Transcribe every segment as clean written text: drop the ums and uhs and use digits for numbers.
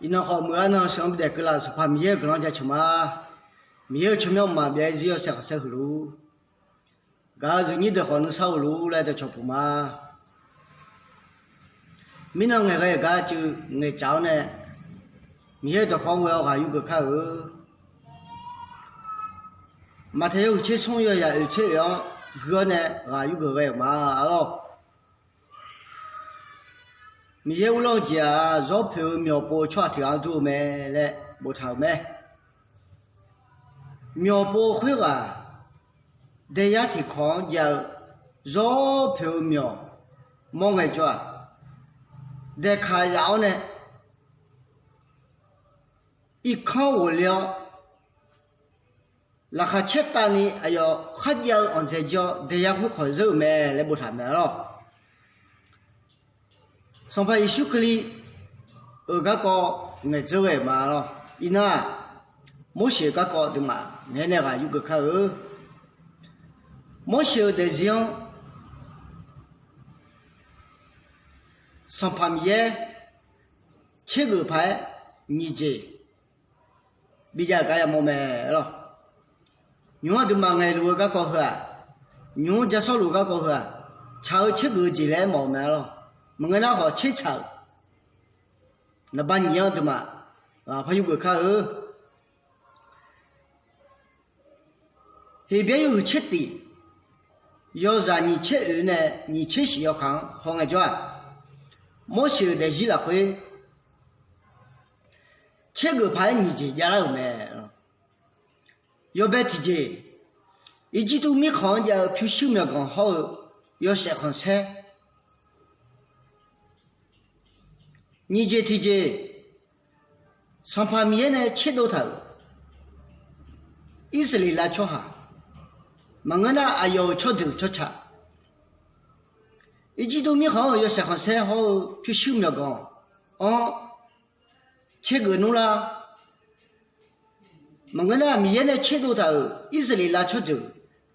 이나 허무아나 성비대 글라스 파미에 그런자 치마 미에 치면 마비에 지어서 세흐루 가즈니데 허는 사우루 라데 쳐푸마 미나게 가즈 네 자오네 미에도 방외어 가유가 카으 마태요 최송여야 일체요 그거네 가유가 왜마 알어米有老家绕票苗波全条都没来不头没，苗波会啊，第一天看叫绕票苗，忙个做，在看药呢，一看完了，那还吃单呢，哎呦，还要按在叫，第一会看肉没来不头没了。sampai isu kali ko ngai zewe ma lo ina mo she ka ko de ma ne ne ga yu ka kha mo she de jian sampai ye che ge pai ni je bi ja ga ya mo me lo nyu de ma ngai lu ka ko ha nyu ja so lu ka ko ha chao che ge ji le mo me lo mengena ho che chao na ban yang de ma pa yu ge kha he bie yu che ti yo za ni che yu ne ni che xi yo kang ho ngai jwa mo xi de ji la hui che ge pai ni ji ya la me yo be ti ji yi ji tu mi khang ja phu xiu me gang ho yo se khang se你这提这上盘面呢切到头，以色列来吃哈，蒙个呢还要吃走吃吃，一季度米好要十行三好去收苗讲，切个弄啦，蒙个呢面呢切到头，以色列来吃走，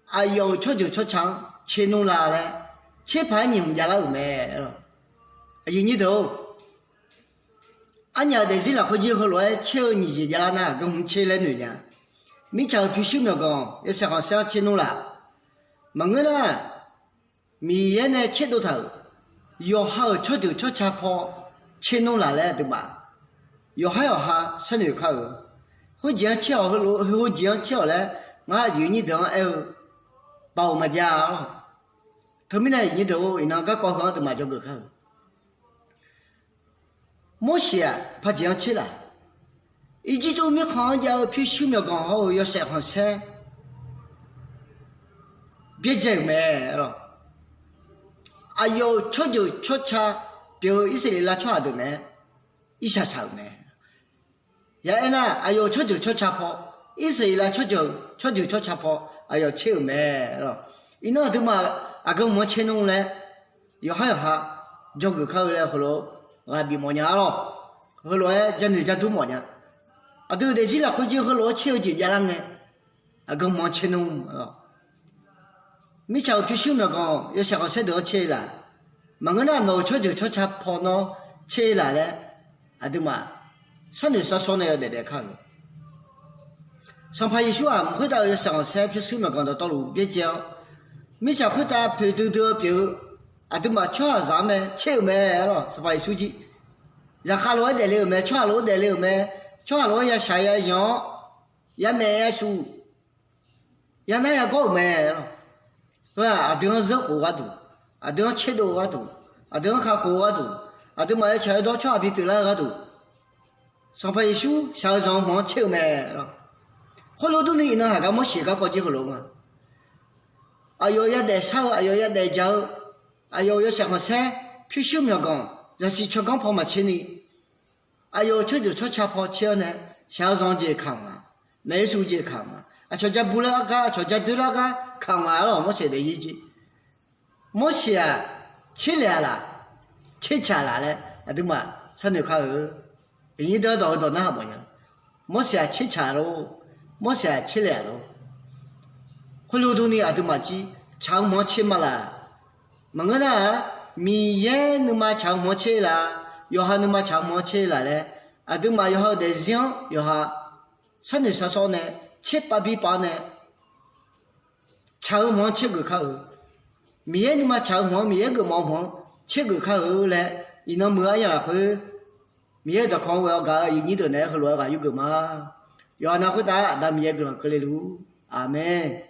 还要吃走吃长，切弄啦嘞，切盘你们家老没了，一年头。俺家的人了，好几后来切你家那跟我们切来女人，没吃皮修苗讲，也是好像切弄了，忙个呢，米也呢切到头，要好吃就吃吃泡，切弄了嘞对吧？要好要好，生牛烤鹅，好这样切好了，好这样切了，我有你等哎，包嘛家，他们呢你都那个高行都嘛就不烤。莫些怕这样起来，一季度没看见皮修苗刚好要三行菜，别这没了。哎呦，吃就吃吃，别以色列拉吃的呢，一下炒呢。也呢，哎呦，吃就吃吃泡，以色列拉吃就吃吃泡，哎呦，吃没了。一那都嘛，跟我切弄嘞，要还要哈，叫个烤嘞好了。我比么样了？后来真的家都么样？都得起来回去后来切就家人呢，跟忙切弄没瞧皮修苗讲，要想个谁都切了，忙个那脑切就切切泡脑切来嘞，对嘛？上头说呢要得看。上排一说回到要想个谁皮修苗讲的道路别讲，没想回到陪兜兜别。对嘛？吃啥么？吃没了，是吧？书记，让哈罗得了没？吃罗得了没？吃罗也下也养，也买也煮，也那也搞没了，是吧？等热火我都，等吃多我都，等哈火我都，等嘛要吃到吃比别人我都，上排一书小上忙吃没了，后来都你那还干么写个高级后路嘛？要也得烧，要也得叫。哎呦，要想个菜，皮修苗讲，要是吃刚泡嘛吃呢。哎呦，吃就吃吃泡吃呢，小上节看嘛，美术节看嘛，吃家不了个，吃家对了个，看完了，我写的一句，我写吃来了，吃来了，对嘛？上头看你得到那什么样？我写吃喽，我写吃来喽，回头东呢，对嘛？去长毛吃嘛啦。蒙个呢，米也那么长毛切啦，要还那么长毛切啦嘞，啊，都嘛要好的想要哈，啥呢啥少呢？七八比八呢？超忙七个卡后，明你嘛超忙明个忙忙七个卡后嘞，伊那么样会，明的看我要个，你的呢后来个有个嘛，要那回答，那明个可来路，阿门。